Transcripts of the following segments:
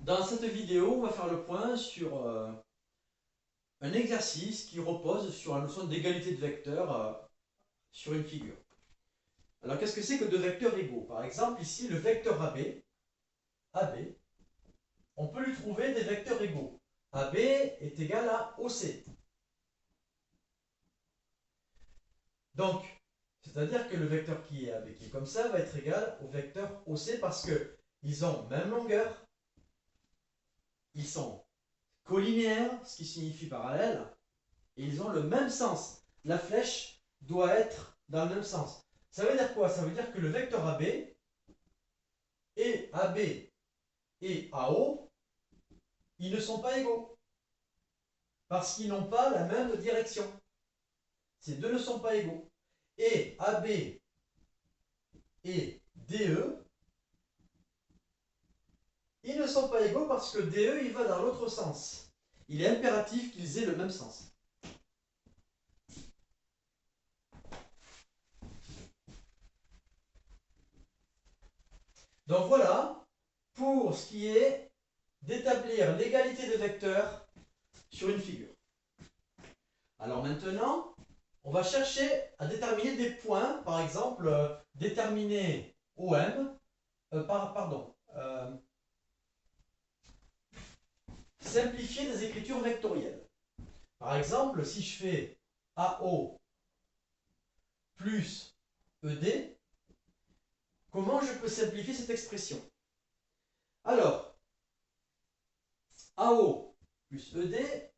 Dans cette vidéo, on va faire le point sur un exercice qui repose sur la notion d'égalité de vecteurs sur une figure. Alors, qu'est-ce que c'est que deux vecteurs égaux? Par exemple, ici, le vecteur AB, on peut lui trouver des vecteurs égaux. AB est égal à OC. Donc, c'est-à-dire que le vecteur qui est AB, qui est comme ça, va être égal au vecteur OC parce qu'ils ont même longueur, ils sont collinéaires, ce qui signifie parallèle, et ils ont le même sens. La flèche doit être dans le même sens. Ça veut dire quoi? Ça veut dire que le vecteur AB et AO, ils ne sont pas égaux. Parce qu'ils n'ont pas la même direction. Ces deux ne sont pas égaux. Et AB et DE, ils ne sont pas égaux parce que DE, il va dans l'autre sens. Il est impératif qu'ils aient le même sens. Donc voilà, pour ce qui est d'établir l'égalité de vecteurs sur une figure. Alors maintenant, on va chercher à déterminer des points, par exemple, déterminer OM, simplifier des écritures vectorielles. Par exemple, si je fais AO plus ED, comment je peux simplifier cette expression? Alors, AO plus ED,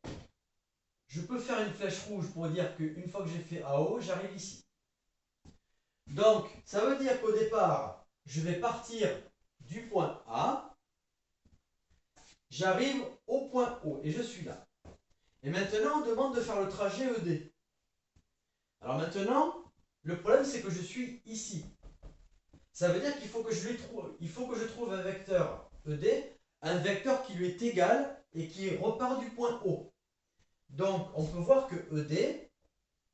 je peux faire une flèche rouge pour dire qu'une fois que j'ai fait AO, j'arrive ici. Donc, ça veut dire qu'au départ, je vais partir du point A, j'arrive au point O et je suis là. Et maintenant, on demande de faire le trajet ED. Alors maintenant, le problème c'est que je suis ici. Ça veut dire qu'il faut que je trouve un vecteur ED, un vecteur qui lui est égal et qui repart du point O. Donc, on peut voir que ED,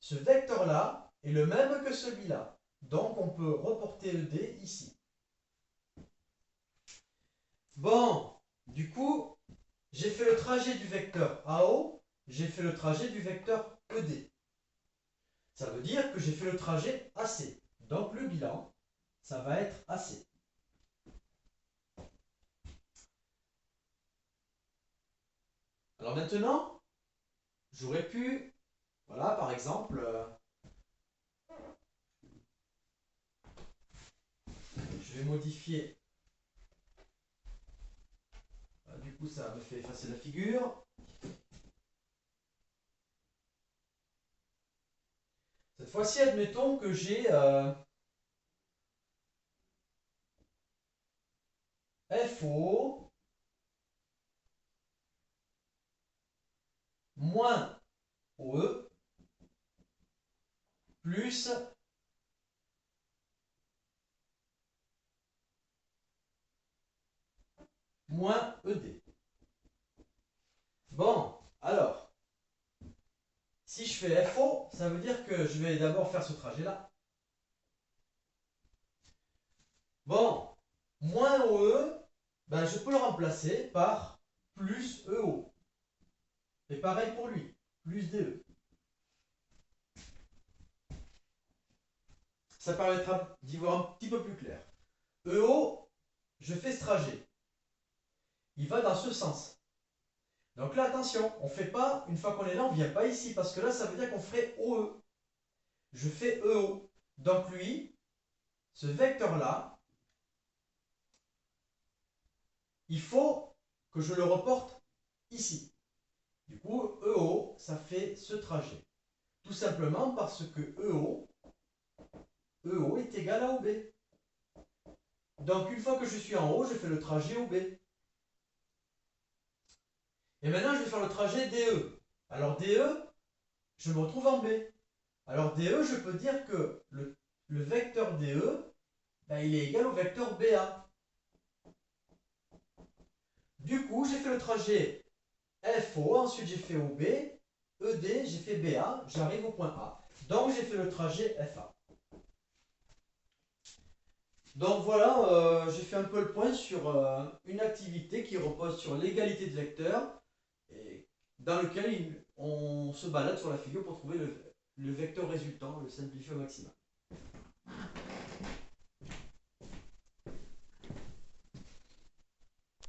ce vecteur-là, est le même que celui-là. Donc, on peut reporter ED ici. Bon, du coup, j'ai fait le trajet du vecteur AO, j'ai fait le trajet du vecteur ED. Ça veut dire que j'ai fait le trajet AC. Donc, le bilan, ça va être AC. Alors maintenant, j'aurais pu, voilà, par exemple, je vais modifier. Du coup, ça me fait effacer la figure. Cette fois-ci, admettons que j'ai FO moins OE plus moins ED. Bon, alors, si je fais FO, ça veut dire que je vais d'abord faire ce trajet-là. Bon, moins OE, ben je peux le remplacer par plus EO. Et pareil pour lui, plus DE. Ça permettra d'y voir un petit peu plus clair. EO, je fais ce trajet. Il va dans ce sens. Donc là, attention, on ne fait pas, une fois qu'on est là, on ne vient pas ici, parce que là, ça veut dire qu'on ferait OE. Je fais EO. Donc lui, ce vecteur-là, il faut que je le reporte ici. Du coup, EO, ça fait ce trajet. Tout simplement parce que EO est égal à OB. Donc une fois que je suis en haut, je fais le trajet OB. Et maintenant, je vais faire le trajet DE. Alors DE, je me retrouve en B. Alors DE, je peux dire que le vecteur DE, ben, il est égal au vecteur BA. Du coup, j'ai fait le trajet FO, ensuite j'ai fait OB, ED, j'ai fait BA, j'arrive au point A. Donc j'ai fait le trajet FA. Donc voilà, j'ai fait un peu le point sur une activité qui repose sur l'égalité de vecteurs et dans lequel on se balade sur la figure pour trouver le vecteur résultant, le simplifier au maximum.